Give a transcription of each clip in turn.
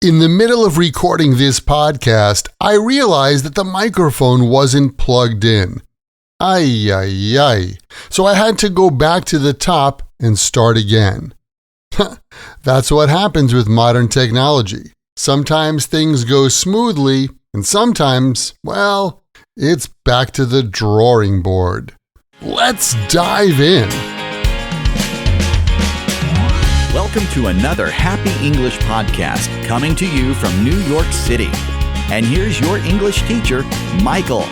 In the middle of recording this podcast, I realized that the microphone wasn't plugged in. Ay, ay, ay. So I had to go back to the top and start again. That's what happens with modern technology. Sometimes things go smoothly, and sometimes, well, it's back to the drawing board. Let's dive in. Welcome to another Happy English podcast coming to you from New York City. And here's your English teacher, Michael.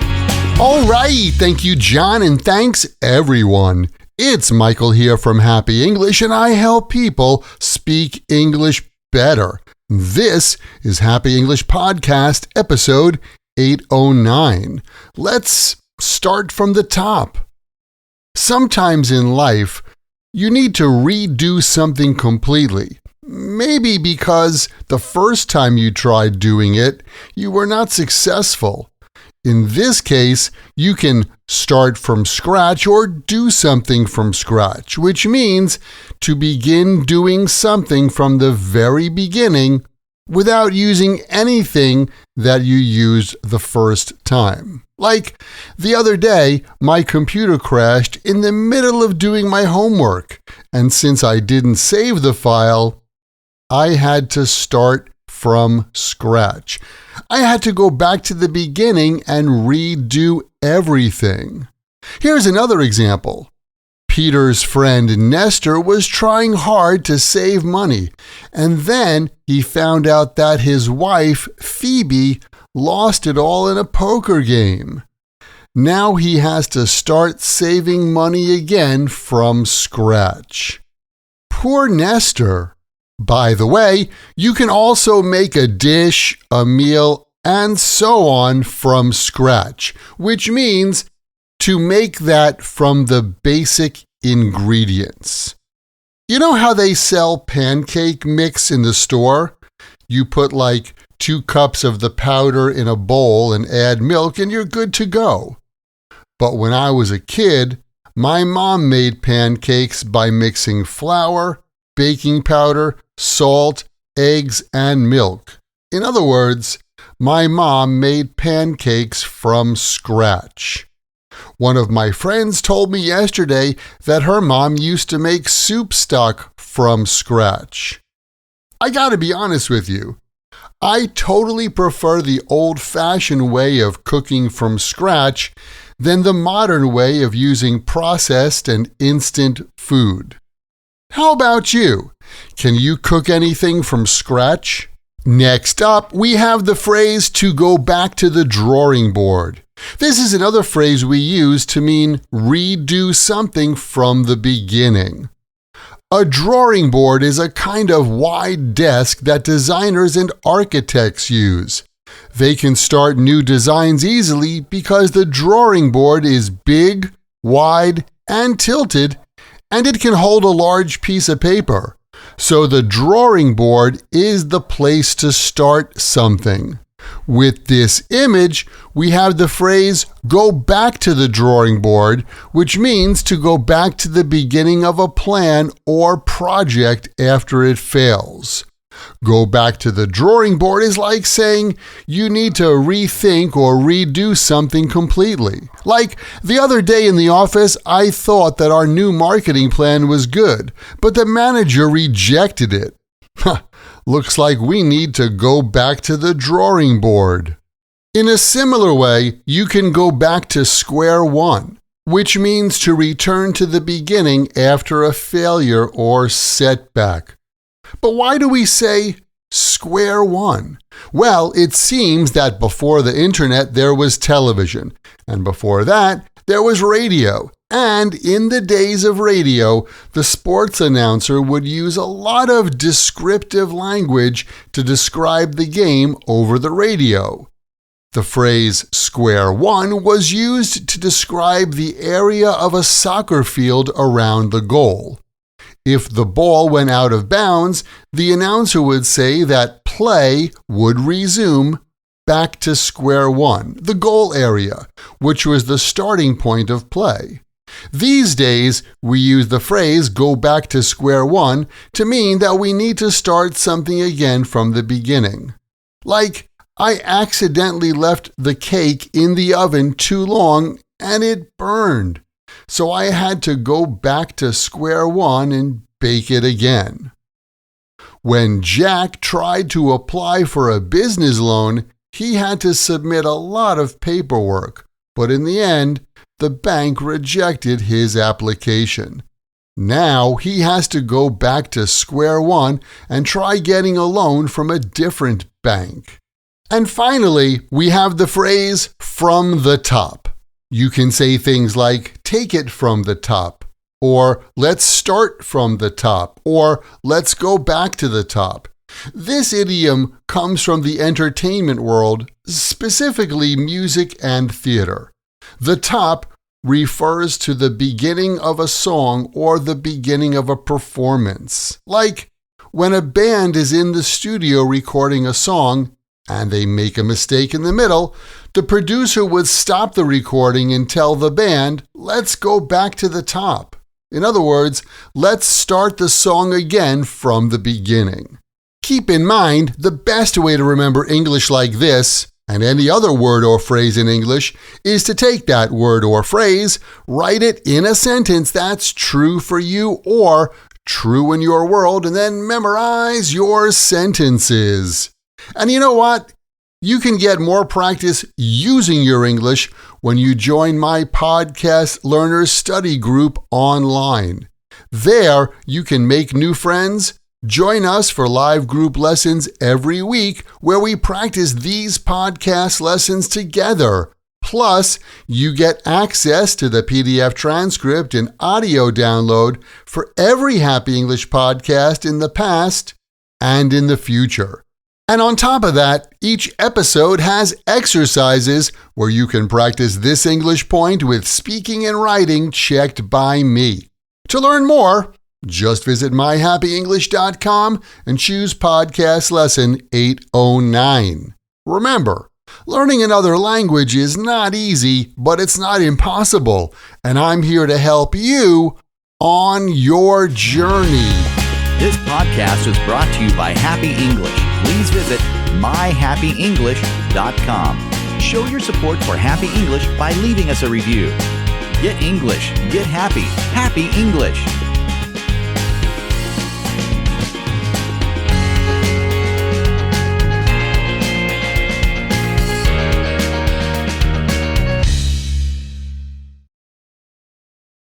All right, thank you, John, and thanks, everyone. It's Michael here from Happy English, and I help people speak English better. This is Happy English Podcast, episode 809. Let's start from the top. Sometimes in life, you need to redo something completely. Maybe because the first time you tried doing it, you were not successful. In this case, you can start from scratch or do something from scratch, which means to begin doing something from the very beginning without using anything that you used the first time. Like the other day, my computer crashed in the middle of doing my homework, and since I didn't save the file, I had to start from scratch. I had to go back to the beginning and redo everything. Here's another example. Peter's friend Nestor was trying hard to save money, and then he found out that his wife, Phoebe, lost it all in a poker game. Now he has to start saving money again from scratch. Poor Nestor. By the way, you can also make a dish, a meal, and so on from scratch, which means to make that from the basic ingredients. You know how they sell pancake mix in the store? You put like 2 cups of the powder in a bowl and add milk and you're good to go. But when I was a kid, my mom made pancakes by mixing flour, baking powder, salt, eggs, and milk. In other words, my mom made pancakes from scratch. One of my friends told me yesterday that her mom used to make soup stock from scratch. I gotta be honest with you. I totally prefer the old-fashioned way of cooking from scratch than the modern way of using processed and instant food. How about you? Can you cook anything from scratch? Next up, we have the phrase to go back to the drawing board. This is another phrase we use to mean redo something from the beginning. A drawing board is a kind of wide desk that designers and architects use. They can start new designs easily because the drawing board is big, wide, and tilted, and it can hold a large piece of paper. So the drawing board is the place to start something. With this image, we have the phrase, go back to the drawing board, which means to go back to the beginning of a plan or project after it fails. Go back to the drawing board is like saying you need to rethink or redo something completely. Like the other day in the office, I thought that our new marketing plan was good, but the manager rejected it. Looks like we need to go back to the drawing board. In a similar way, you can go back to square one, which means to return to the beginning after a failure or setback. But why do we say square one? Well, it seems that before the internet there was television, and before that there was radio. And in the days of radio, the sports announcer would use a lot of descriptive language to describe the game over the radio. The phrase square one was used to describe the area of a soccer field around the goal. If the ball went out of bounds, the announcer would say that play would resume back to square one, the goal area, which was the starting point of play. These days, we use the phrase go back to square one to mean that we need to start something again from the beginning. Like, I accidentally left the cake in the oven too long and it burned. So I had to go back to square one and bake it again. When Jack tried to apply for a business loan, he had to submit a lot of paperwork, but in the end, the bank rejected his application. Now he has to go back to square one and try getting a loan from a different bank. And finally, we have the phrase from the top. You can say things like take it from the top, or let's start from the top, or let's go back to the top. This idiom comes from the entertainment world, specifically music and theater. The top refers to the beginning of a song or the beginning of a performance. Like when a band is in the studio recording a song and they make a mistake in the middle, the producer would stop the recording and tell the band, let's go back to the top. In other words, let's start the song again from the beginning. Keep in mind, the best way to remember English like this, and any other word or phrase in English, is to take that word or phrase, write it in a sentence that's true for you or true in your world, and then memorize your sentences. And you know what? You can get more practice using your English when you join my Podcast Learners Study Group online. There, you can make new friends. Join us for live group lessons every week where we practice these podcast lessons together. Plus, you get access to the PDF transcript and audio download for every Happy English podcast in the past and in the future. And on top of that, each episode has exercises where you can practice this English point with speaking and writing checked by me. To learn more, just visit myhappyenglish.com and choose podcast lesson 809. Remember, learning another language is not easy, but it's not impossible, and I'm here to help you on your journey. This podcast was brought to you by Happy English. Please visit myhappyenglish.com. Show your support for Happy English by leaving us a review. Get English, get happy, Happy English.